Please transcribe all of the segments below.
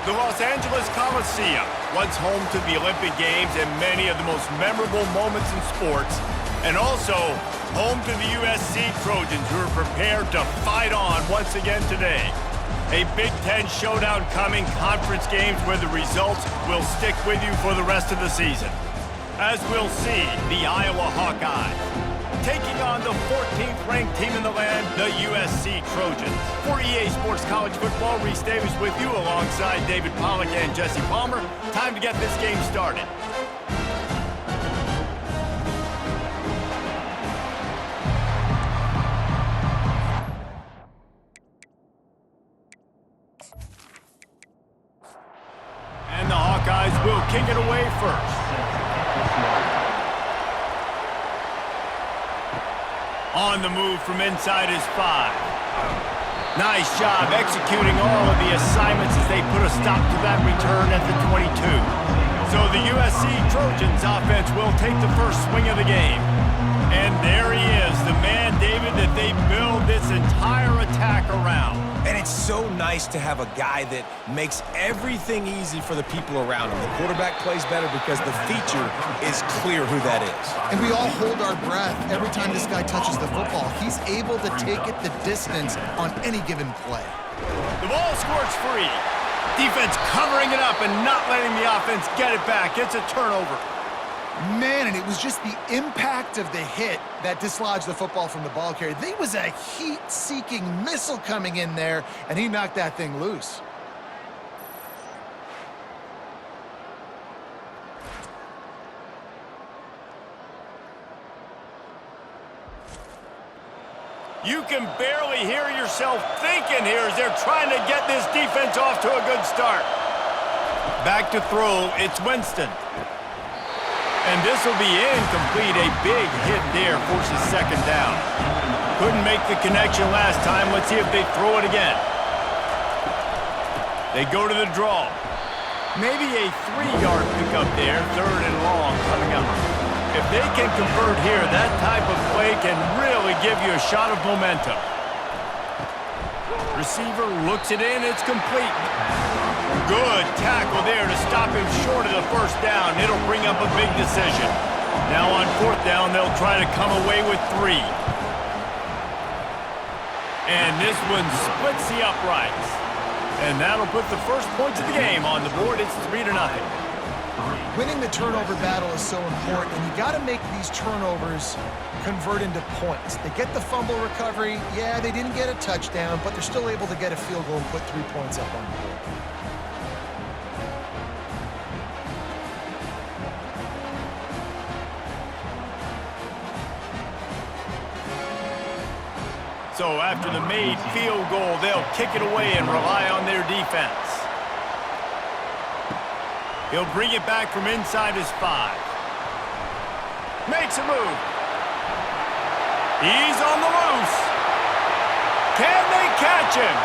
The Los Angeles Coliseum, once home to the Olympic Games and many of the most memorable moments in sports, and also home to the USC Trojans, who are prepared to fight on once again today. A Big Ten showdown coming, conference games where the results will stick with you for the rest of the season. As we'll see, the Iowa Hawkeyes taking on the 14th ranked team in the land, the USC Trojans. For EA Sports College Football, Reese Davis with you alongside David Pollack and Jesse Palmer. Time to get this game started. And the Hawkeyes will kick it away first. On the move from inside his 5. Nice job executing all of the assignments as they put a stop to that return at the 22. So the USC Trojans offense will take the first swing of the game. And there he is, the man, David, that they build this entire attack around. And it's so nice to have a guy that makes everything easy for the people around him. The quarterback plays better because the feature is clear who that is. And we all hold our breath every time this guy touches the football. He's able to take it the distance on any given play. The ball squirts free. Defense covering it up and not letting the offense get it back. It's a turnover. Man, and it was just the impact of the hit that dislodged the football from the ball carrier. There was a heat-seeking missile coming in there, and he knocked that thing loose. You can barely hear yourself thinking here as they're trying to get this defense off to a good start. Back to throw, it's Winston. And this will be incomplete. A big hit there forces second down. Couldn't make the connection last time. Let's see if they throw it again. They go to the draw. Maybe a 3-yard pickup there. 3rd and long coming up. If they can convert here, that type of play can really give you a shot of momentum. Receiver looks it in. It's complete. Good tackle there to stop him short of the first down. It'll bring up a big decision. Now on 4th down, they'll try to come away with 3. And this one splits the uprights. And that'll put the first points of the game on the board. It's 3-0. Winning the turnover battle is so important, and you got to make these turnovers convert into points. They get the fumble recovery. Yeah, they didn't get a touchdown, but they're still able to get a field goal and put 3 points up on the board. So after the made field goal, they'll kick it away and rely on their defense. He'll bring it back from inside his 5. Makes a move. He's on the loose. Can they catch him?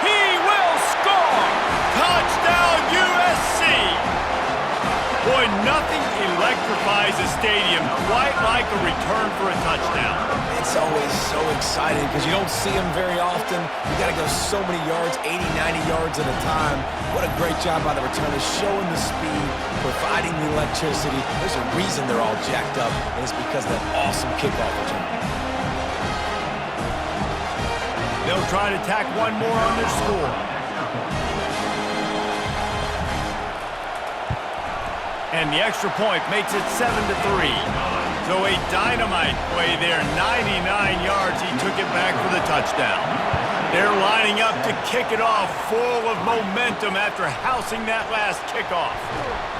He will score! Touchdown USC! Boy, nothing electrifies a stadium quite like a return for a touchdown. It's always so exciting because you don't see them very often. You got to go so many yards, 80, 90 yards at a time. What a great job by the returners, showing the speed, providing the electricity. There's a reason they're all jacked up, and it's because of that awesome kickoff return. They'll try to tack one more on their score. And the extra point makes it 7-3. So a dynamite play there, 99 yards. He took it back for the touchdown. They're lining up to kick it off, full of momentum after housing that last kickoff.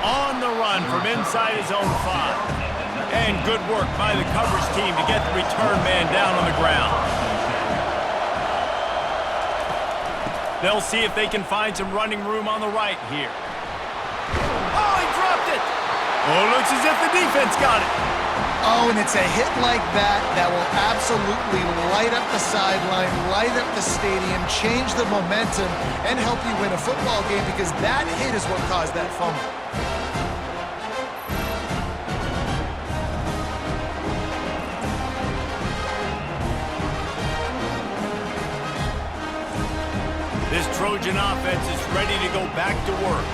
On the run from inside his own 5. And good work by the coverage team to get the return man down on the ground. They'll see if they can find some running room on the right here. Oh, he dropped it! Oh, looks as if the defense got it. Oh, and it's a hit like that that will absolutely light up the sideline, light up the stadium, change the momentum, and help you win a football game because that hit is what caused that fumble. This Trojan offense is ready to go back to work.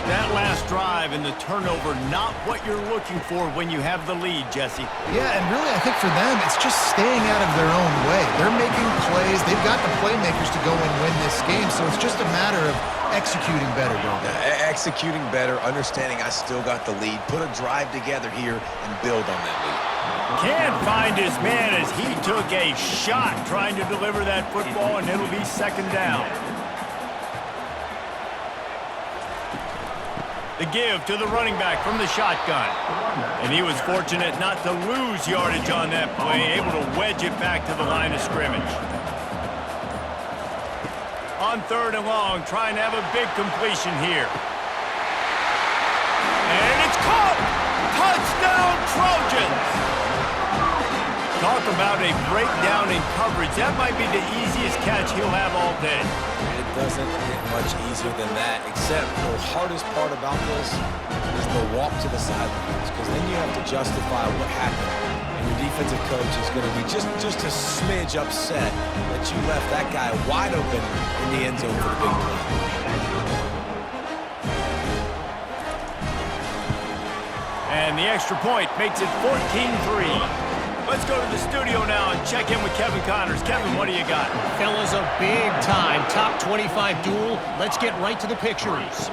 That last drive and the turnover, not what you're looking for when you have the lead, Jesse. Yeah, and really I think for them, it's just staying out of their own way. They're making plays. They've got the playmakers to go and win this game, so it's just a matter of executing better, don't they? Executing better, understanding I still got the lead, put a drive together here and build on that lead. Can't find his man as he took a shot trying to deliver that football, and it'll be second down. The give to the running back from the shotgun. And he was fortunate not to lose yardage on that play, able to wedge it back to the line of scrimmage. On third and long, trying to have a big completion here. And it's caught! Touchdown, Trojans! Talk about a breakdown in coverage. That might be the easiest catch he'll have all day. It doesn't get much easier than that, except the hardest part about this is the walk to the sidelines, because then you have to justify what happened. And your defensive coach is going to be just a smidge upset that you left that guy wide open in the end zone for the big play. And the extra point makes it 14-3. Let's go to the studio now and check in with Kevin Connors. Kevin, what do you got? Fellas, a big-time top 25 duel. Let's get right to the pictures.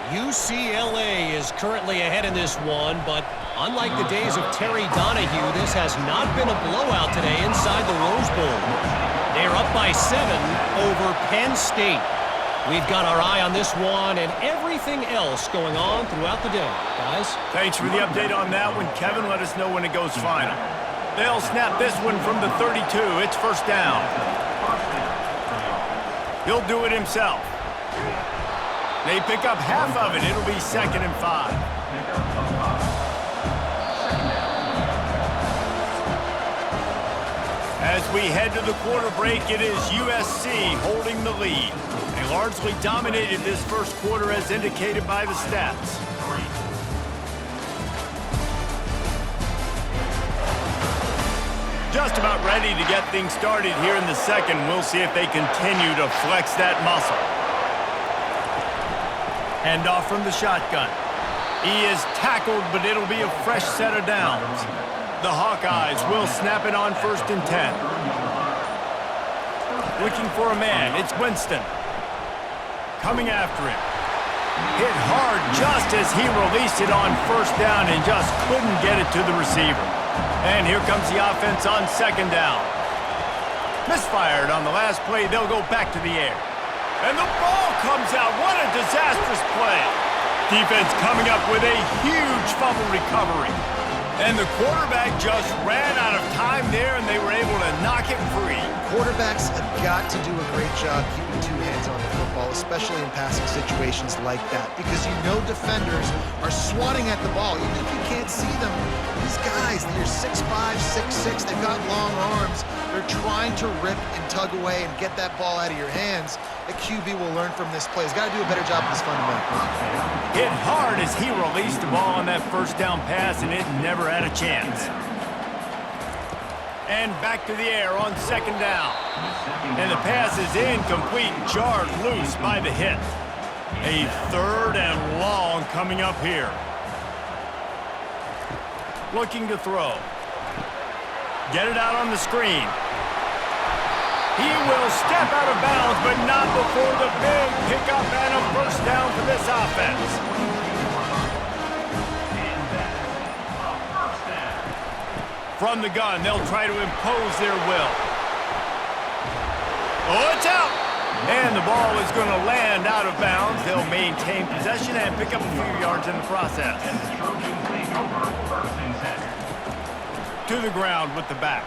UCLA is currently ahead in this one, but unlike the days of Terry Donahue, this has not been a blowout today inside the Rose Bowl. They're up by 7 over Penn State. We've got our eye on this one and everything else going on throughout the day, guys. Thanks for the update on that one, Kevin. Let us know when it goes final. They'll snap this one from the 32. It's first down. He'll do it himself. They pick up half of it. It'll be 2nd and 5. As we head to the quarter break, it is USC holding the lead. They largely dominated this first quarter as indicated by the stats. Just about ready to get things started here in the second. We'll see if they continue to flex that muscle. Handoff from the shotgun. He is tackled, but it'll be a fresh set of downs. The Hawkeyes will snap it on 1st and 10. Looking for a man. It's Winston. Coming after him. Hit hard just as he released it on 1st down and just couldn't get it to the receiver. And here comes the offense on 2nd down. Misfired on the last play. They'll go back to the air. And the ball comes out. What a disastrous play. Defense coming up with a huge fumble recovery. And the quarterback just ran out of time there, and they were able to knock it free. Quarterbacks have got to do a great job keeping two hands on the football, especially in passing situations like that, because you know defenders are swatting at the ball. Even if you can't see them, these guys, they're 6'5", 6'6", they've got long arms. They're trying to rip and tug away and get that ball out of your hands. The QB will learn from this play. He's got to do a better job with his fundamentals. Hit hard as he released the ball on that 1st down pass, and it never had a chance. And back to the air on 2nd down. And the pass is incomplete, jarred loose by the hit. A 3rd and long coming up here. Looking to throw. Get it out on the screen. He will step out of bounds, but not before the big pickup and a 1st down for this offense. From the gun, they'll try to impose their will. Oh, it's out! And the ball is going to land out of bounds. They'll maintain possession and pick up a few yards in the process. To the ground with the back.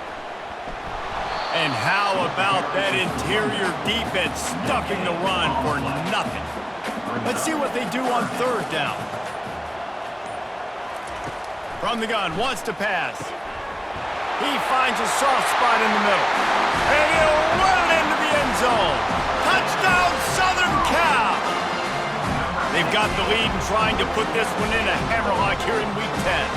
And how about that interior defense stuffing the run for nothing? Let's see what they do on 3rd down. From the gun, wants to pass. He finds a soft spot in the middle. And he'll run it into the end zone. Touchdown, Southern Cal! They've got the lead and trying to put this one in a hammerlock here in Week 10.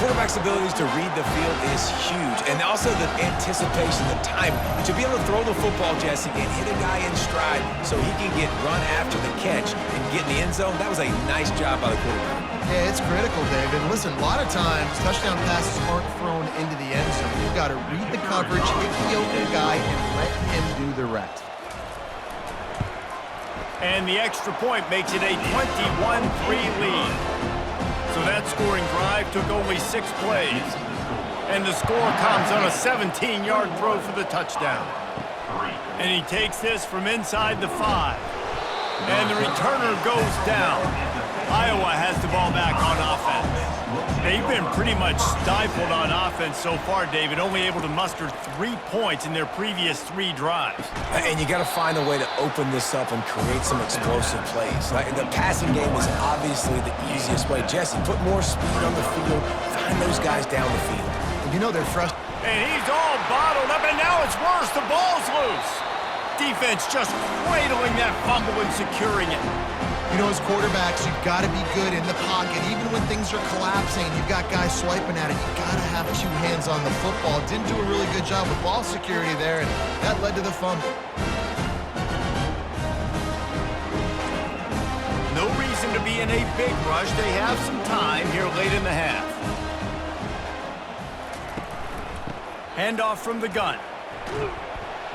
quarterback's abilities to read the field is huge, and also the anticipation, the time to be able to throw the football, Jesse, and hit a guy in stride so he can get run after the catch and get in the end zone. That was a nice job by the quarterback. Yeah, it's critical, David. Listen, a lot of times touchdown passes aren't thrown into the end zone. You've got to read the coverage, hit the open guy, and let him do the rest. And the extra point makes it a 21-3 lead. So that scoring drive took only 6 plays. And the score comes on a 17-yard throw for the touchdown. And he takes this from inside the 5. And the returner goes down. Iowa has the ball back on offense. They've been pretty much stifled on offense so far, David, only able to muster 3 points in their previous 3 drives. And you got to find a way to open this up and create some explosive plays. The passing game is obviously the easiest way. Jesse, put more speed on the field, find those guys down the field. You know they're frustrated. And he's all bottled up, and now it's worse. The ball's loose. Defense just cradling that fumble and securing it. You know, as quarterbacks, you've got to be good in the pocket. Even when things are collapsing, you've got guys swiping at it. You've got to have 2 hands on the football. Didn't do a really good job with ball security there, and that led to the fumble. No reason to be in a big rush. They have some time here late in the half. Handoff from the gun.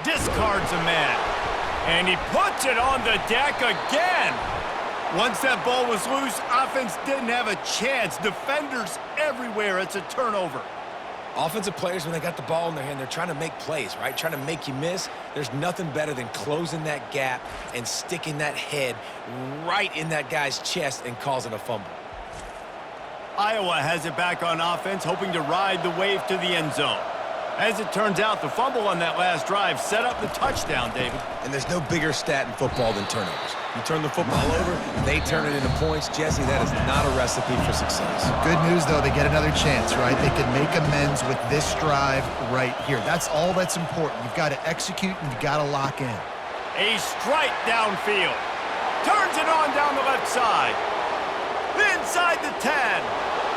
Discards a man. And he puts it on the deck again. Once that ball was loose, offense didn't have a chance. Defenders everywhere. It's a turnover. Offensive players, when they got the ball in their hand, they're trying to make plays, right? Trying to make you miss. There's nothing better than closing that gap and sticking that head right in that guy's chest and causing a fumble. Iowa has it back on offense, hoping to ride the wave to the end zone. As it turns out, the fumble on that last drive set up the touchdown, David. And there's no bigger stat in football than turnovers. You turn the football over, they turn it into points. Jesse, that is not a recipe for success. Good news, though, they get another chance, right? They can make amends with this drive right here. That's all that's important. You've got to execute and you've got to lock in. A strike downfield. Turns it on down the left side. Inside the 10.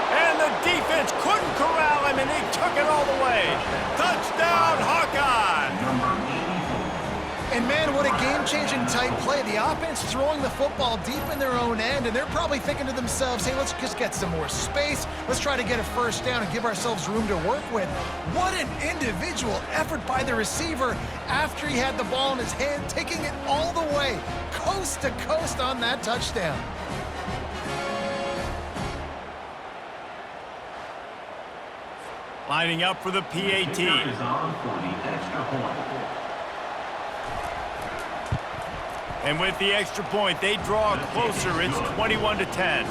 And the defense couldn't corral him, and he took it all the way. Touchdown, Hawkeye! And, man, what a game-changing type play. The offense throwing the football deep in their own end, and they're probably thinking to themselves, hey, let's just get some more space. Let's try to get a first down and give ourselves room to work with. What an individual effort by the receiver after he had the ball in his hand, taking it all the way, coast to coast on that touchdown. Lining up for the PAT. And with the extra point, they draw closer. It's 21-10.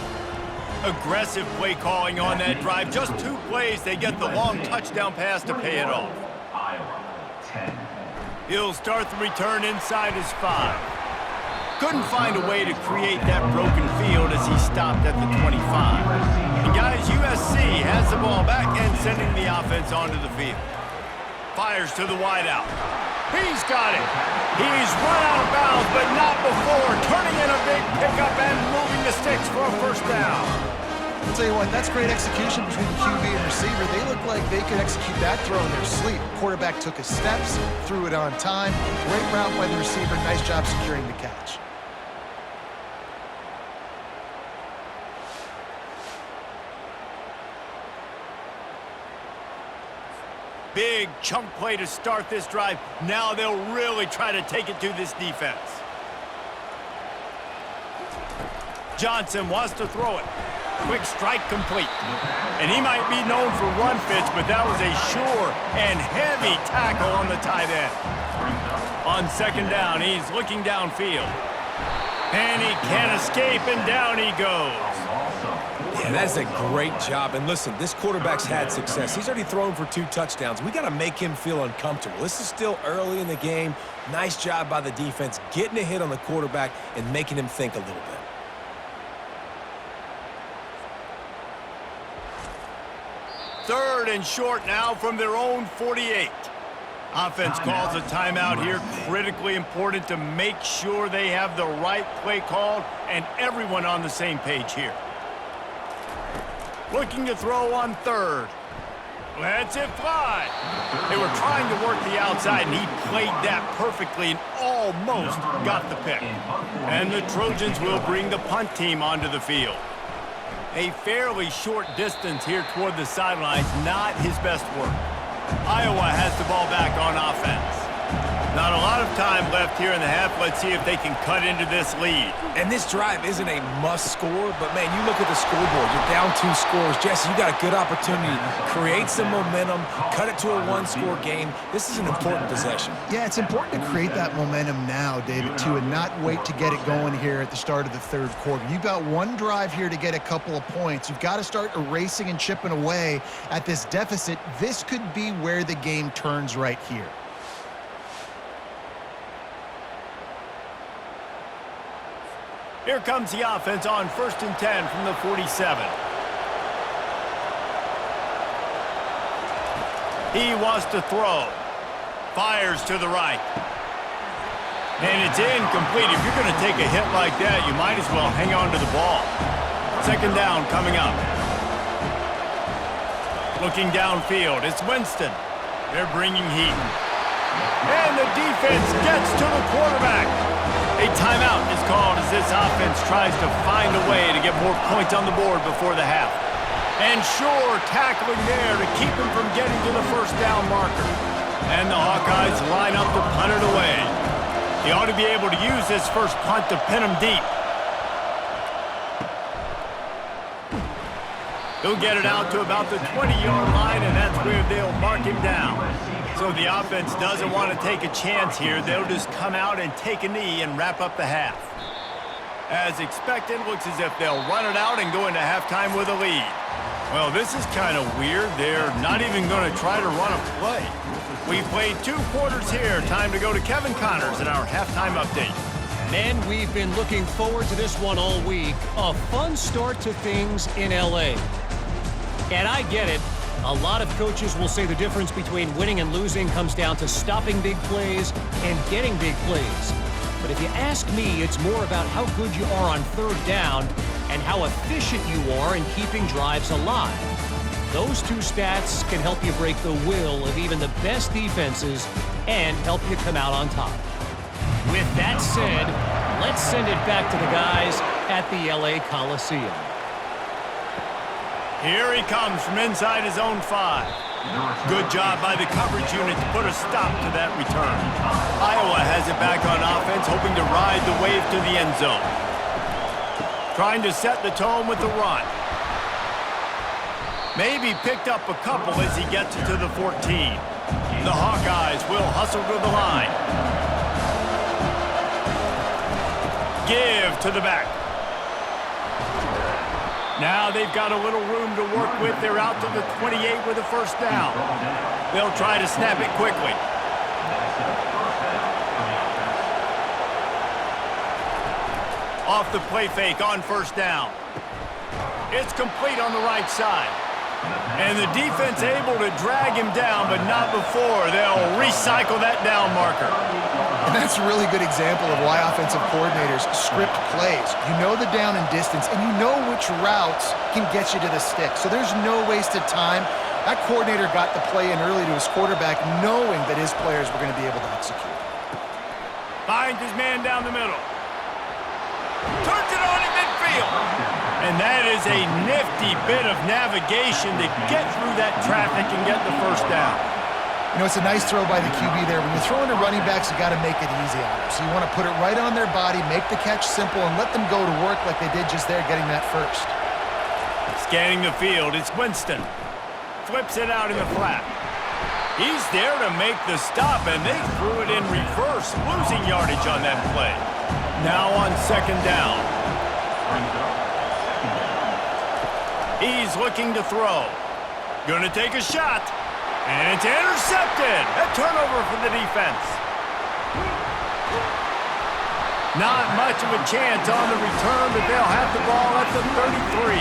Aggressive play calling on that drive. Just 2 plays, they get the long touchdown pass to pay it off. He'll start the return inside his 5. Couldn't find a way to create that broken field as he stopped at the 25. And guys, USC has the ball back and sending the offense onto the field. Fires to the wideout. He's got it. He's run out of bounds, but not before. Turning in a big pickup and moving the sticks for a first down. I'll tell you what, that's great execution between the QB and receiver. They look like they could execute that throw in their sleep. Quarterback took his steps, threw it on time. Great route by the receiver. Nice job securing the catch. Big chunk play to start this drive. Now they'll really try to take it to this defense. Johnson wants to throw it. Quick strike complete. And he might be known for run fits, but that was a sure and heavy tackle on the tight end. On second down, he's looking downfield. And he can't escape, and down he goes. Yeah, that's a great job. And listen, this quarterback's had success. He's already thrown for 2 touchdowns. We got to make him feel uncomfortable. This is still early in the game. Nice job by the defense, getting a hit on the quarterback and making him think a little bit. Third and short now from their own 48. Offense calls a timeout here. Critically important to make sure they have the right play called and everyone on the same page here. Looking to throw on third. Lets it fly. They were trying to work the outside, and he played that perfectly and almost got the pick. And the Trojans will bring the punt team onto the field. A fairly short distance here toward the sidelines, not his best work. Iowa has the ball back on offense. Not a lot of time left here in the half. Let's see if they can cut into this lead. And this drive isn't a must score, but man, you look at the scoreboard, you're down 2 scores. Jesse, you got a good opportunity to create some momentum, cut it to a 1-score game. This is an important possession. Yeah, it's important to create that momentum now, David, too, and not wait to get it going here at the start of the third quarter. You've got one drive here to get a couple of points. You've got to start erasing and chipping away at this deficit. This could be where the game turns right here. Here comes the offense on 1st and 10 from the 47. He wants to throw. Fires to the right. And it's incomplete. If you're going to take a hit like that, you might as well hang on to the ball. 2nd down coming up. Looking downfield, it's Winston. They're bringing heat. And the defense gets to the quarterback. A timeout is called as this offense tries to find a way to get more points on the board before the half. And sure, tackling there to keep him from getting to the 1st down marker. And the Hawkeyes line up to punt it away. He ought to be able to use this first punt to pin him deep. He'll get it out to about the 20-yard line, and that's where they'll mark him down. So the offense doesn't want to take a chance here. They'll just come out and take a knee and wrap up the half. As expected, looks as if they'll run it out and go into halftime with a lead. Well, this is kind of weird. They're not even going to try to run a play. We played 2 quarters here. Time to go to Kevin Connors in our halftime update. Men, we've been looking forward to this one all week. A fun start to things in L.A. And I get it. A lot of coaches will say the difference between winning and losing comes down to stopping big plays and getting big plays. But if you ask me, it's more about how good you are on 3rd down and how efficient you are in keeping drives alive. Those 2 stats can help you break the will of even the best defenses and help you come out on top. With that said, let's send it back to the guys at the LA Coliseum. Here he comes from inside his own 5. Good job by the coverage unit to put a stop to that return. Iowa has it back on offense, hoping to ride the wave to the end zone. Trying to set the tone with the run. Maybe picked up a couple as he gets it to the 14. The Hawkeyes will hustle to the line. Give to the back. Now they've got a little room to work with. They're out to the 28 with a 1st down. They'll try to snap it quickly. Off the play fake on 1st down. It's complete on the right side. And the defense able to drag him down, but not before. They'll recycle that down marker. And that's a really good example of why offensive coordinators script plays. You know the down and distance, and you know which routes can get you to the stick. So there's no wasted time. That coordinator got the play in early to his quarterback, knowing that his players were going to be able to execute. Finds his man down the middle. Turns it on in midfield. And that is a nifty bit of navigation to get through that traffic and get the 1st down. You know, it's a nice throw by the QB there. When you're throwing to running backs, you got to make it easy on them. So you want to put it right on their body, make the catch simple, and let them go to work like they did just there, getting that 1st. Scanning the field, it's Winston. Flips it out in the flat. He's there to make the stop, and they threw it in reverse, losing yardage on that play. Now on 2nd down. He's looking to throw. Gonna take a shot. And it's intercepted. A turnover for the defense. Not much of a chance on the return, but they'll have the ball at the 33.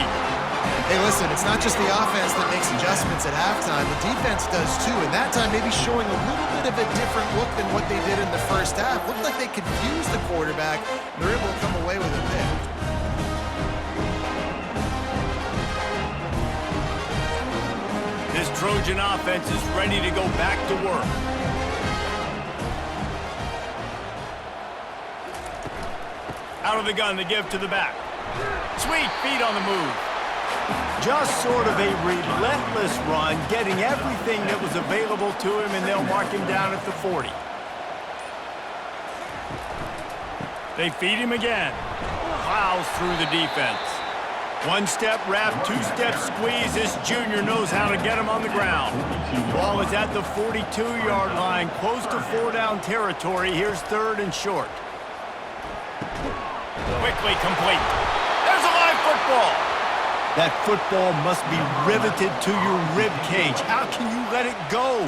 Hey, listen, it's not just the offense that makes adjustments at halftime. The defense does too, and that time maybe showing a little bit of a different look than what they did in the 1st half. Looked like they confused the quarterback. They're able to come away with a pick. This Trojan offense is ready to go back to work. Out of the gun, to give to the back. Sweet feet on the move. Just sort of a relentless run, getting everything that was available to him, and they'll mark him down at the 40. They feed him again. Plows through the defense. One-step wrap, two-step squeeze. This junior knows how to get him on the ground. Ball is at the 42-yard line, close to 4-down territory. Here's 3rd and short. Quickly complete. There's a live football. That football must be riveted to your rib cage. How can you let it go?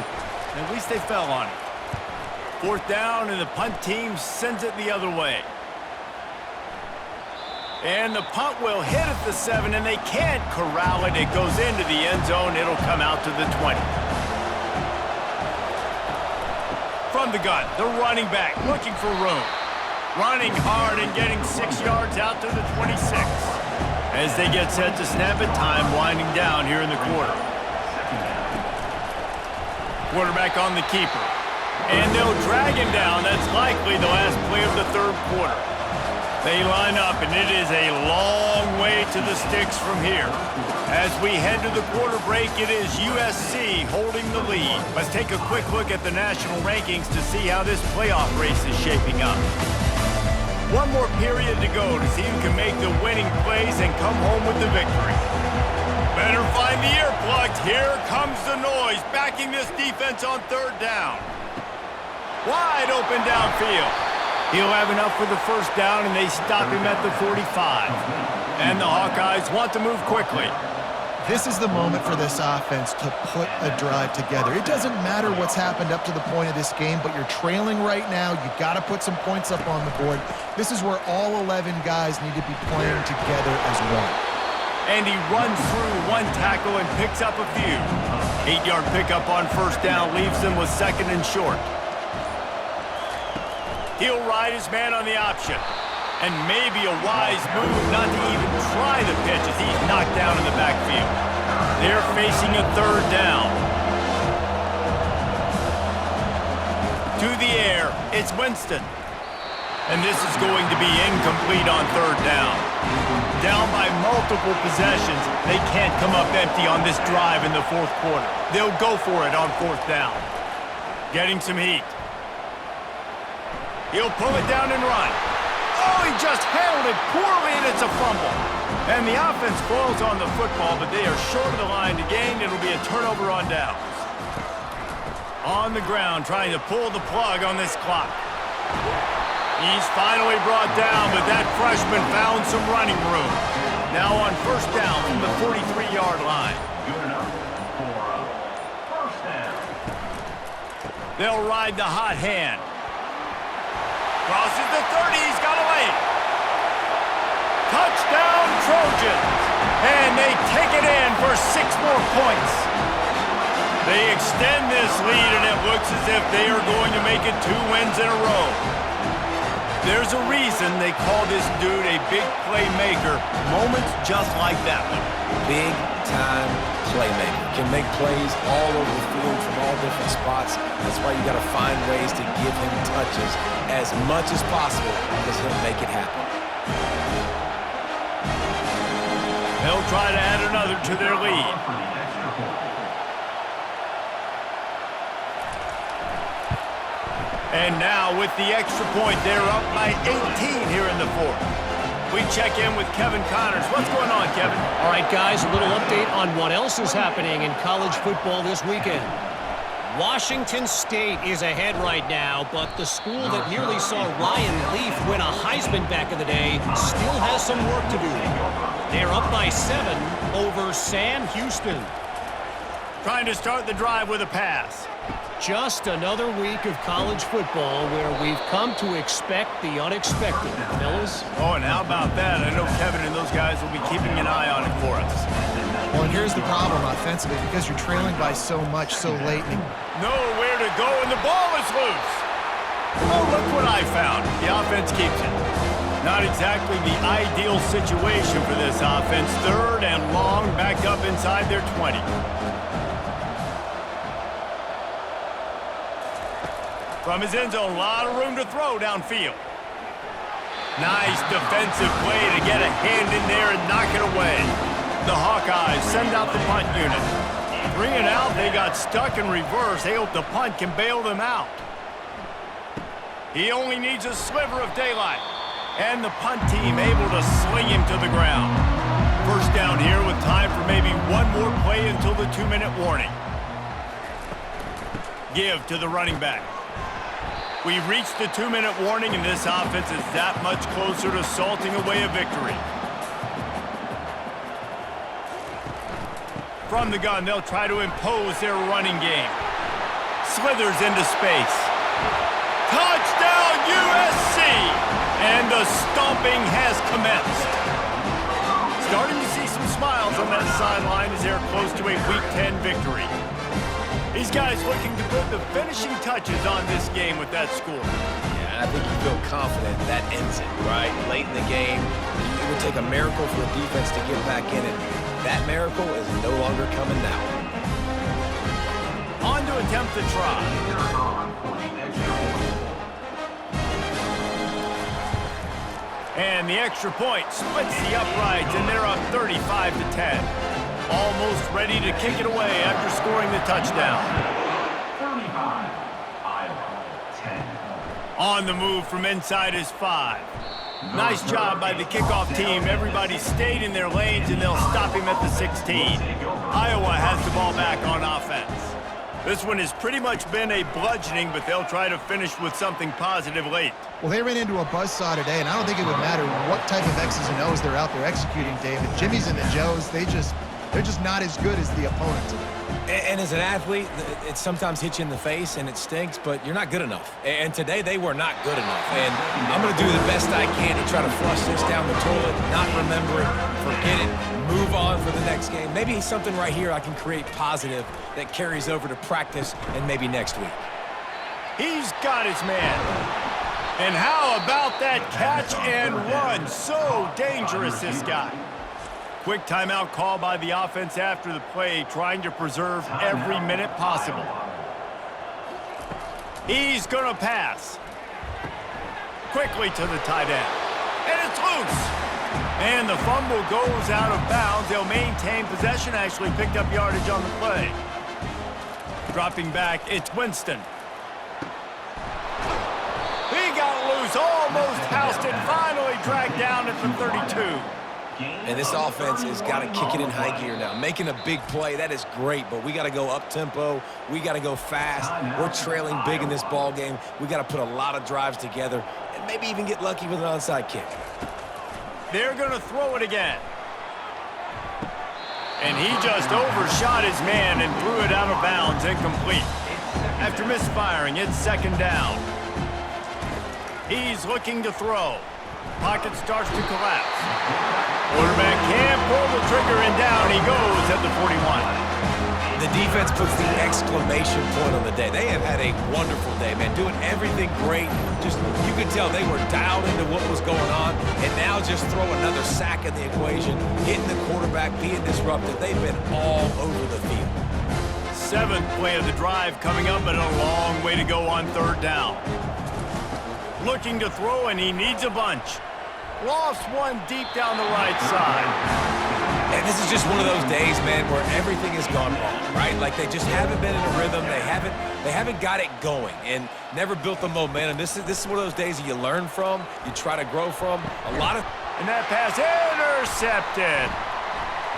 At least they fell on it. 4th down, and the punt team sends it the other way. And the punt will hit at the 7, and they can't corral it. It goes into the end zone. It'll come out to the 20. From the gun, the running back looking for room. Running hard and getting 6 yards out to the 26. As they get set to snap it, time winding down here in the quarter. Quarterback on the keeper. And they'll drag him down. That's likely the last play of the 3rd quarter. They line up, and it is a long way to the sticks from here. As we head to the quarter break, it is USC holding the lead. Let's take a quick look at the national rankings to see how this playoff race is shaping up. One more period to go to see who can make the winning plays and come home with the victory. Better find the earplugs. Here comes the noise, backing this defense on 3rd down. Wide open downfield. He'll have enough for the 1st down, and they stop him at the 45. And the Hawkeyes want to move quickly. This is the moment for this offense to put a drive together. It doesn't matter what's happened up to the point of this game, but you're trailing right now. You've got to put some points up on the board. This is where all 11 guys need to be playing together as one. And he runs through one tackle and picks up a few. 8-yard pickup on 1st down leaves them with 2nd and short. He'll ride his man on the option. And maybe a wise move not to even try the pitch as he's knocked down in the backfield. They're facing a 3rd down. To the air, it's Winston. And this is going to be incomplete on 3rd down. Down by multiple possessions, they can't come up empty on this drive in the 4th quarter. They'll go for it on 4th down. Getting some heat. He'll pull it down and run. Oh, he just handled it poorly, and it's a fumble. And the offense falls on the football, but they are short of the line to gain. It'll be a turnover on downs. On the ground, trying to pull the plug on this clock. He's finally brought down, but that freshman found some running room. Now on 1st down from the 43-yard line. They'll ride the hot hand. Crosses the 30, he's got away. Touchdown, Trojans. And they take it in for 6 more points. They extend this lead, and it looks as if they are going to make it 2 wins in a row. There's a reason they call this dude a big playmaker. Moments just like that one. Big-time playmaker. Can make plays all over the field from all different spots. That's why you got to find ways to give him touches as much as possible because he'll make it happen. They'll try to add another to their lead. And now with the extra point, they're up by 18 here in the 4th. We check in with Kevin Connors. What's going on, Kevin? All right, guys, a little update on what else is happening in college football this weekend. Washington State is ahead right now, but the school that nearly saw Ryan Leaf win a Heisman back in the day still has some work to do. They're up by 7 over Sam Houston. Trying to start the drive with a pass. Just another week of college football where we've come to expect the unexpected, fellas. Oh, and how about that? I know Kevin and those guys will be keeping an eye on it for us. Well, and here's the problem offensively, because you're trailing by so much so late. Nowhere to go, and the ball is loose. Oh, look what I found. The offense keeps it. Not exactly the ideal situation for this offense. 3rd and long, back up inside their 20. From his end zone, a lot of room to throw downfield. Nice defensive play to get a hand in there and knock it away. The Hawkeyes send out the punt unit. 3 and out, they got stuck in reverse. They hope the punt can bail them out. He only needs a sliver of daylight. And the punt team able to sling him to the ground. First down here with time for maybe one more play until the 2-minute warning. Give to the running back. We've reached the 2-minute warning, and this offense is that much closer to salting away a victory. From the gun, they'll try to impose their running game. Slithers into space. Touchdown, USC! And the stomping has commenced. Starting to see some smiles on that sideline as they're close to a Week 10 victory. These guys looking to put the finishing touches on this game with that score. Yeah, I think you feel confident that ends it, right? Late in the game, it would take a miracle for the defense to get back in it. That miracle is no longer coming now. On to attempt the try. And the extra point splits the uprights, and they're up 35-10. Almost ready to kick it away after scoring the touchdown. 35, Iowa, 10. On the move from inside his 5. Nice job by the kickoff team. Everybody stayed in their lanes, and they'll stop him at the 16. Iowa has the ball back on offense. This one has pretty much been a bludgeoning, but they'll try to finish with something positive late. Well, they ran into a buzzsaw today, and I don't think it would matter what type of X's and O's they're out there executing, David. Jimmy's and the Joes, they're just not as good as the opponent. And as an athlete, it sometimes hits you in the face and it stinks, but you're not good enough. And today they were not good enough. And I'm going to do the best I can to try to flush this down the toilet, not remember it, forget it, move on for the next game. Maybe something right here I can create positive that carries over to practice and maybe next week. He's got his man. And how about that catch and run? So dangerous, this guy. Quick timeout call by the offense after the play, trying to preserve every minute possible. He's going to pass. Quickly to the tight end. And it's loose. And the fumble goes out of bounds. They'll maintain possession, actually picked up yardage on the play. Dropping back, it's Winston. He got loose, almost housed it, finally dragged down at the 32. And this offense has got to kick it in high gear now. Making a big play, that is great, but we got to go up-tempo. We got to go fast. We're trailing big in this ball game. We got to put a lot of drives together and maybe even get lucky with an onside kick. They're going to throw it again. And he just overshot his man and threw it out of bounds, incomplete. After misfiring, it's second down. He's looking to throw. Pocket starts to collapse. Quarterback can't pull the trigger, and down he goes at the 41. The defense puts the exclamation point on the day. They have had a wonderful day, man, doing everything great. Just, you could tell they were dialed into what was going on, and now just throw another sack in the equation, hitting the quarterback, being disruptive. They've been all over the field. 7th play of the drive coming up, and a long way to go on third down. Looking to throw, and he needs a bunch. Lost one deep down the right side. And this is just one of those days, man, where everything has gone wrong, right? Like they just haven't been in a rhythm. They haven't got it going and never built the momentum. This is one of those days that you learn from, you try to grow from. And that pass intercepted.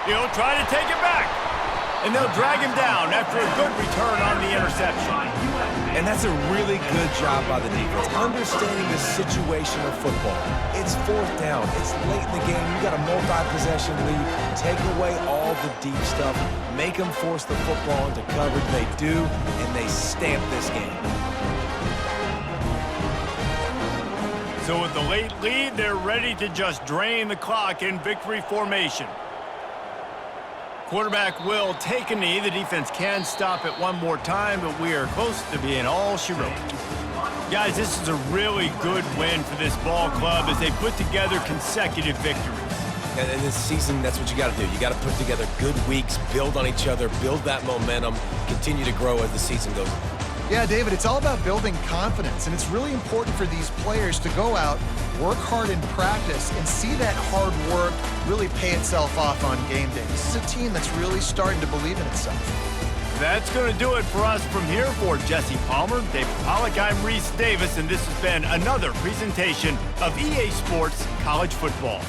He'll try to take it back. And they'll drag him down after a good return on the interception. And that's a really good job by the defense, understanding the situation of football. It's fourth down. It's late in the game. You got a multi-possession lead. Take away all the deep stuff. Make them force the football into coverage. They do, and they stamp this game. So with the late lead, they're ready to just drain the clock in victory formation. Quarterback will take a knee. The defense can stop it one more time, but we are close to being all she wrote. Guys, this is a really good win for this ball club as they put together consecutive victories. And in this season, that's what you got to do. You got to put together good weeks, build on each other, build that momentum, continue to grow as the season goes on. Yeah, David, it's all about building confidence, and it's really important for these players to go out, work hard in practice, and see that hard work really pay itself off on game day. This is a team that's really starting to believe in itself. That's going to do it for us from here. For Jesse Palmer, David Pollack, I'm Reese Davis, and this has been another presentation of EA Sports College Football.